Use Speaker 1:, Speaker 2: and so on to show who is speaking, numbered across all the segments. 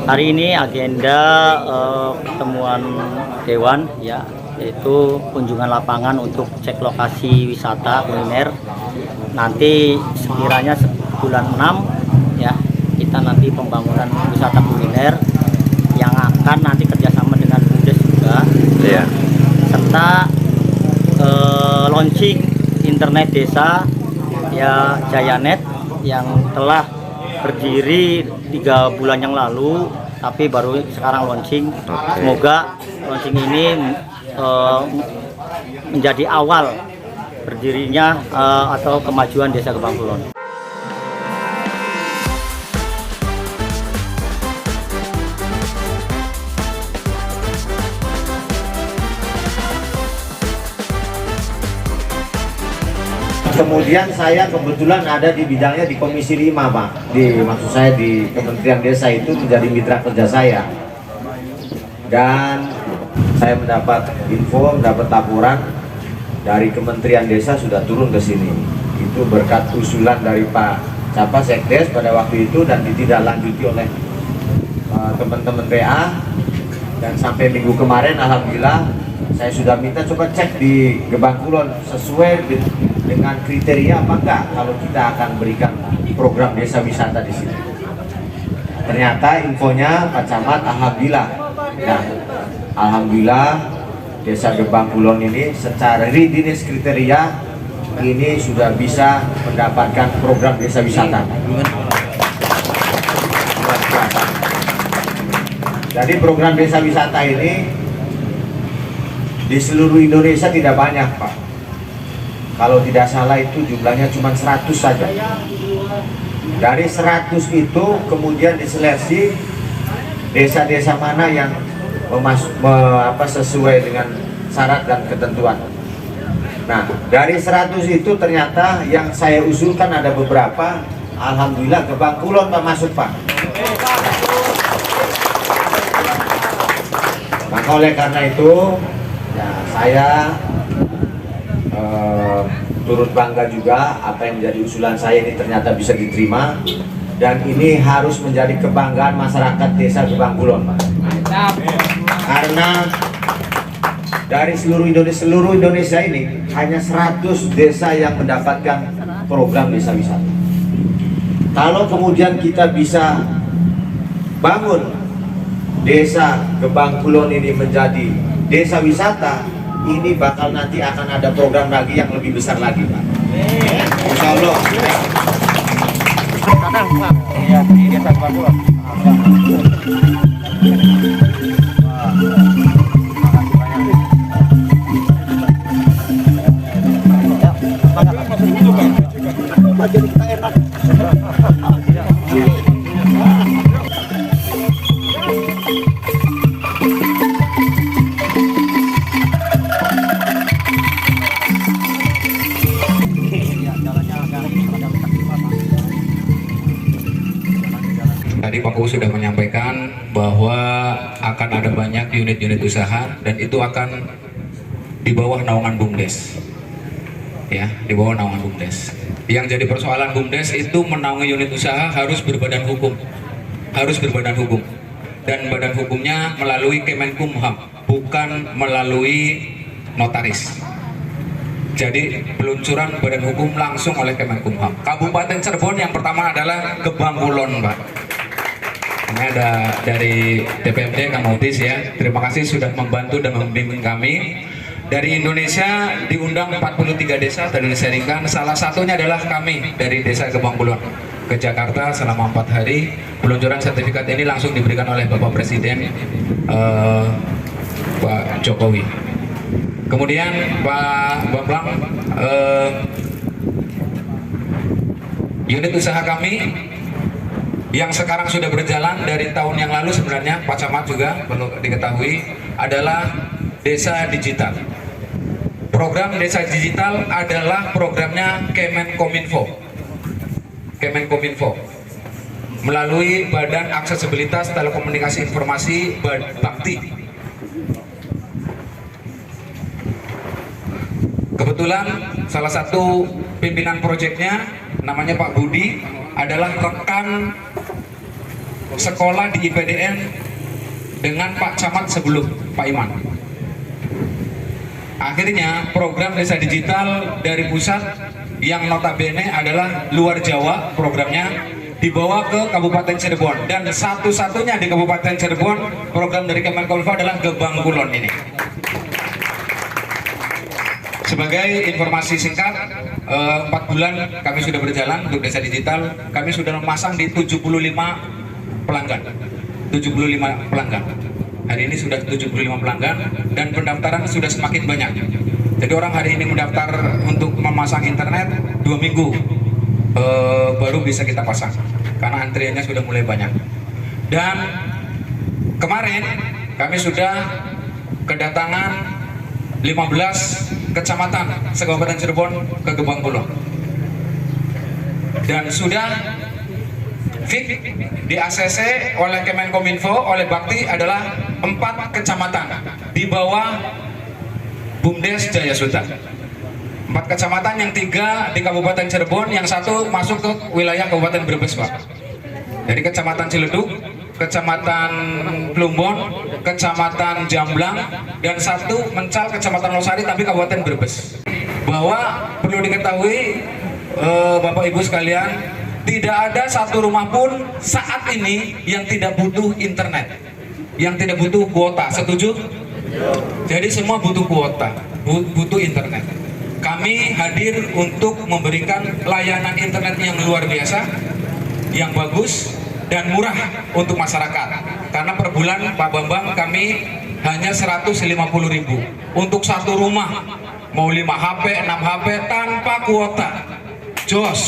Speaker 1: Hari ini agenda pertemuan Dewan ya, yaitu kunjungan lapangan untuk cek lokasi wisata kuliner. Nanti sekiranya bulan 6 ya, kita nanti pembangunan wisata kuliner yang akan nanti kerjasama dengan BUMDes juga,
Speaker 2: Iya.
Speaker 1: serta launching internet desa ya, Jayanet, yang telah berdiri 3 bulan yang lalu tapi baru sekarang launching. Semoga launching ini menjadi awal berdirinya atau kemajuan Desa Gebang Kulon.
Speaker 3: Kemudian saya kebetulan ada di bidangnya di Komisi 5, Pak. Maksud saya di Kementerian Desa itu menjadi mitra kerja saya. Dan saya mendapat info, mendapat laporan dari Kementerian Desa sudah turun ke sini. Itu berkat usulan dari Pak Sekdes pada waktu itu dan ditindaklanjuti oleh teman-teman PA. Dan sampai minggu kemarin, alhamdulillah, saya sudah minta coba cek di Gebang Kulon sesuai dengan kriteria apa enggak kalau kita akan berikan program desa wisata di sini. Ternyata infonya Pak Camat, alhamdulillah. Nah, alhamdulillah Desa Gebang Kulon ini secara dinas kriteria ini sudah bisa mendapatkan program desa wisata. Jadi program desa wisata ini di seluruh Indonesia tidak banyak, Pak. Kalau tidak salah itu jumlahnya cuma 100 saja. Dari 100 itu kemudian diseleksi desa-desa mana yang sesuai dengan syarat dan ketentuan. Nah, dari 100 itu ternyata yang saya usulkan ada beberapa. Alhamdulillah Gebang Kulon Pak masuk, Pak. Maka oleh karena itu ya, saya turut bangga juga apa yang menjadi usulan saya ini ternyata bisa diterima, dan ini harus menjadi kebanggaan masyarakat Desa Gebang Kulon, Pak. Karena dari seluruh Indonesia ini hanya 100 desa yang mendapatkan program desa wisata. Kalau kemudian kita bisa bangun Desa Gebang Kulon ini menjadi desa wisata, ini bakal nanti akan ada program lagi yang lebih besar lagi, Pak. Insya Allah. Ya, ini Desa Gebang Kulon.
Speaker 4: Tadi Pak U sudah menyampaikan bahwa akan ada banyak unit-unit usaha dan itu akan di bawah naungan BUMDes. Ya, di bawah naungan BUMDes. Yang jadi persoalan BUMDes itu menaungi unit usaha harus berbadan hukum. Harus berbadan hukum. Dan badan hukumnya melalui Kemenkumham, bukan melalui notaris. Jadi peluncuran badan hukum langsung oleh Kemenkumham. Kabupaten Cirebon yang pertama adalah Gebang Kulon, Pak. Ini ada dari DPMD Kang Otis ya. Terima kasih sudah membantu dan membimbing kami. Dari Indonesia diundang 43 desa dari diseringkan. Salah satunya adalah kami dari Desa Gebang Kulon ke Jakarta selama 4 hari. Peluncuran sertifikat ini langsung diberikan oleh Bapak Presiden Pak Jokowi. Kemudian Pak Bambang, unit usaha kami yang sekarang sudah berjalan dari tahun yang lalu sebenarnya, Pak Camat juga perlu diketahui, adalah Desa Digital. Program Desa Digital adalah programnya Kemenkominfo. Kemenkominfo melalui Badan Aksesibilitas Telekomunikasi Informasi Bakti. Kebetulan salah satu pimpinan proyeknya namanya Pak Budi adalah rekan sekolah di IPDN dengan Pak Camat sebelum Pak Iman. Akhirnya program desa digital dari pusat yang notabene adalah luar Jawa programnya dibawa ke Kabupaten Cirebon, dan satu-satunya di Kabupaten Cirebon program dari Kemenkominfo adalah Gebang Kulon ini. Sebagai informasi singkat, 4 bulan kami sudah berjalan untuk desa digital. Kami sudah memasang di 75 pelanggan. 75 pelanggan. Hari ini sudah 75 pelanggan dan pendaftaran sudah semakin banyak. Jadi orang hari ini mendaftar untuk memasang internet 2 minggu baru bisa kita pasang karena antriannya sudah mulai banyak. Dan kemarin kami sudah kedatangan 15 kecamatan se-Kabupaten Cirebon ke Gebang Kulon, dan sudah fix di ACC oleh Kemenkominfo, oleh Bakti adalah 4 kecamatan di bawah BUMDes Jaya Suta. 4 kecamatan, yang 3 di Kabupaten Cirebon, yang 1 masuk ke wilayah Kabupaten Brebes, Pak. Dari Kecamatan Ciledug, Kecamatan Plumbon, Kecamatan Jamblang, dan 1 mencal Kecamatan Losari tapi Kabupaten Brebes. Bahwa perlu diketahui Bapak Ibu sekalian, tidak ada satu rumah pun saat ini yang tidak butuh internet, yang tidak butuh kuota. Setuju? Jadi semua butuh kuota, butuh internet. Kami hadir untuk memberikan layanan internet yang luar biasa, yang bagus dan murah untuk masyarakat. Karena per bulan Pak Bambang kami hanya 150.000 untuk satu rumah, mau 5 HP, 6 HP tanpa kuota. Jos.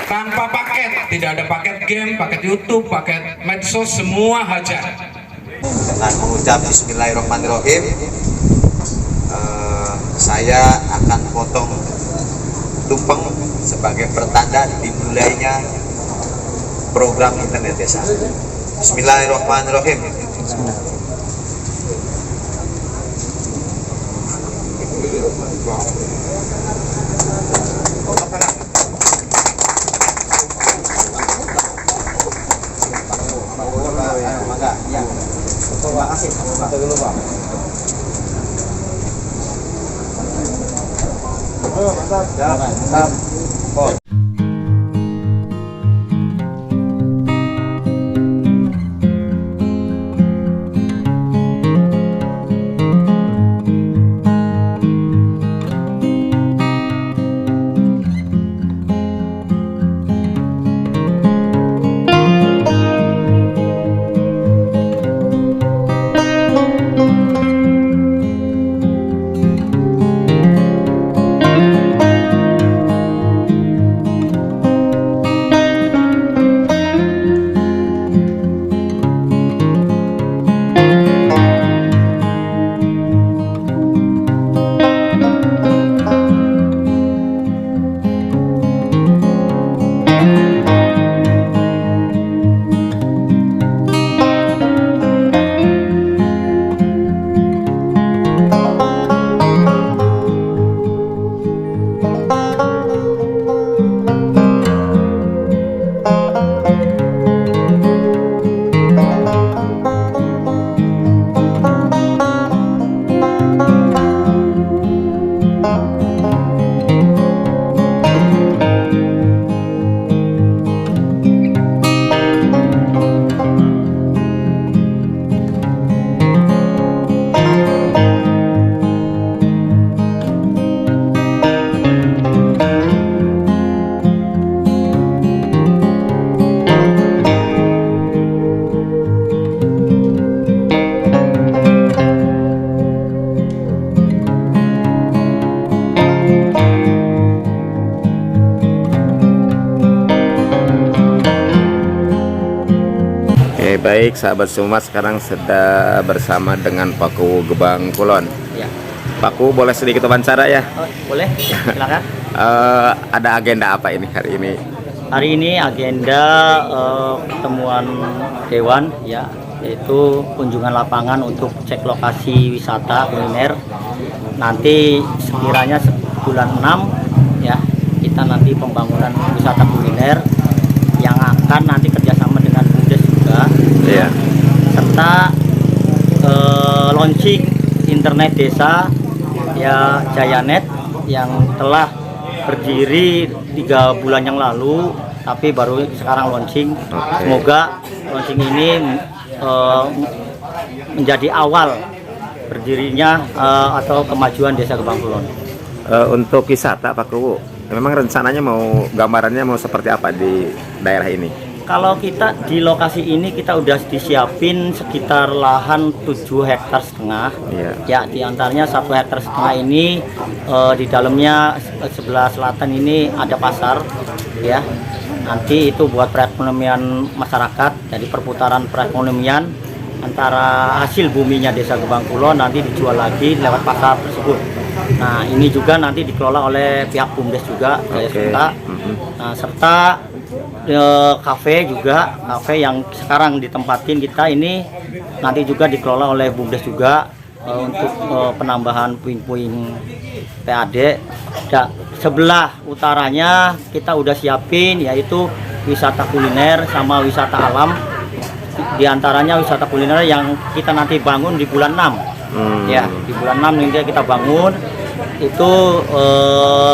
Speaker 4: Tanpa paket, tidak ada paket game, paket YouTube, paket medsos, semua hajar.
Speaker 3: Dengan mengucap Bismillahirrahmanirrahim, saya akan potong tumpeng sebagai pertanda dimulainya program internet desa. Bismillahirrahmanirrahim. Terima kasih. Dulu, Pak. Mantap. Ya, mantap.
Speaker 2: Baik sahabat semua, sekarang sedang bersama dengan Paku Gebang Kulon.
Speaker 1: Ya.
Speaker 2: Paku, boleh sedikit wawancara ya?
Speaker 1: Oh, boleh, silakan.
Speaker 2: Ada agenda apa ini hari ini?
Speaker 1: Hari ini agenda pertemuan Dewan, ya, yaitu kunjungan lapangan untuk cek lokasi wisata kuliner. Nanti sekiranya bulan 6 ya, kita nanti pembangunan wisata kuliner yang akan nanti kerja
Speaker 2: Iya.
Speaker 1: serta launching internet desa ya Jayanet yang telah berdiri 3 bulan yang lalu, tapi baru sekarang launching. Semoga launching ini menjadi awal berdirinya atau kemajuan Desa Gebang Kulon.
Speaker 2: Untuk wisata Pak Kuwu, memang rencananya gambarannya mau seperti apa di daerah ini?
Speaker 1: Kalau kita di lokasi ini kita udah disiapin sekitar lahan 7,5 hektar.
Speaker 2: Iya.
Speaker 1: Ya, diantaranya 1,5 hektar ini di dalamnya sebelah selatan ini ada pasar, ya. Nanti itu buat perekonomian masyarakat, jadi perputaran perekonomian antara hasil buminya Desa Gebang Kulon nanti dijual lagi lewat pasar tersebut. Nah, ini juga nanti dikelola oleh pihak BUMDes juga, Nah, serta kafe juga, kafe yang sekarang ditempatin kita ini nanti juga dikelola oleh BUMDes juga untuk penambahan puing-puing PAD. Sebelah utaranya kita udah siapin yaitu wisata kuliner sama wisata alam. Di antaranya wisata kuliner yang kita nanti bangun di bulan 6. Ya, di bulan 6 nanti kita bangun. Itu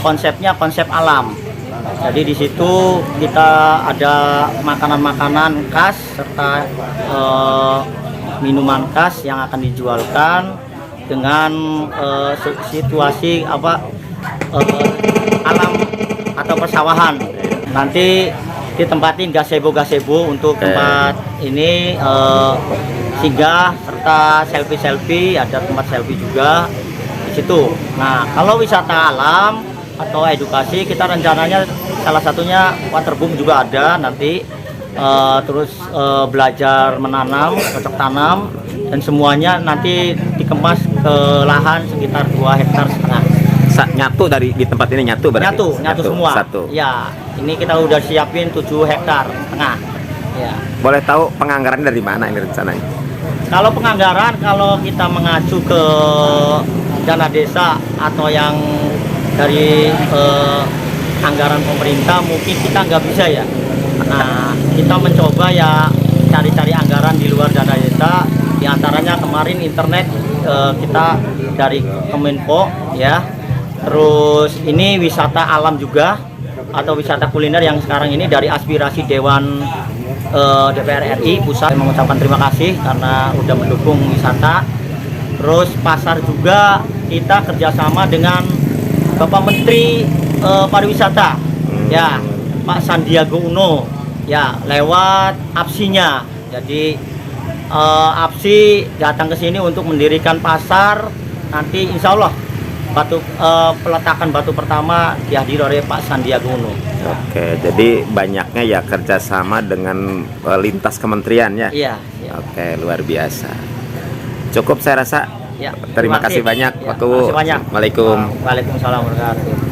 Speaker 1: konsepnya konsep alam. Jadi di situ kita ada makanan-makanan khas serta minuman khas yang akan dijualkan dengan situasi alam atau persawahan. Nanti ditempatin gazebo untuk tempat ini singgah serta selfie, ada tempat selfie juga di situ. Nah, kalau wisata alam atau edukasi kita rencananya salah satunya waterboom juga ada nanti, terus belajar menanam, cocok tanam, dan semuanya nanti dikemas ke lahan sekitar 2,5 hektar.
Speaker 2: Nyatu di tempat ini nyatu berarti?
Speaker 1: Nyatu semua.
Speaker 2: Satu.
Speaker 1: Ya, ini kita udah siapin 7,5 hektar. Ya.
Speaker 2: Boleh tahu penganggaran dari mana ini rencananya?
Speaker 1: Kalau penganggaran, kalau kita mengacu ke dana desa atau yang dari anggaran pemerintah mungkin kita nggak bisa ya. Nah, kita mencoba ya cari-cari anggaran di luar dana desa. Di antaranya kemarin internet kita dari Kemenko ya. Terus ini wisata alam juga atau wisata kuliner yang sekarang ini dari aspirasi Dewan DPR RI pusat, mengucapkan terima kasih karena udah mendukung wisata. Terus pasar juga kita kerjasama dengan Bapak Menteri Pariwisata ya, Pak Sandiaga Uno ya, lewat APSI-nya. Jadi APSI datang ke sini untuk mendirikan pasar. Nanti insya Allah peletakan batu pertama dihadiri oleh Pak Sandiaga Uno.
Speaker 2: Oke, jadi banyaknya ya kerjasama dengan lintas kementerian ya?
Speaker 1: Iya.
Speaker 2: Oke, luar biasa. Cukup saya rasa.
Speaker 1: Ya,
Speaker 2: Terima kasih banyak,
Speaker 1: ya,
Speaker 2: Pak Kuwu.
Speaker 1: Waalaikumsalam warahmatullahi wabarakatuh.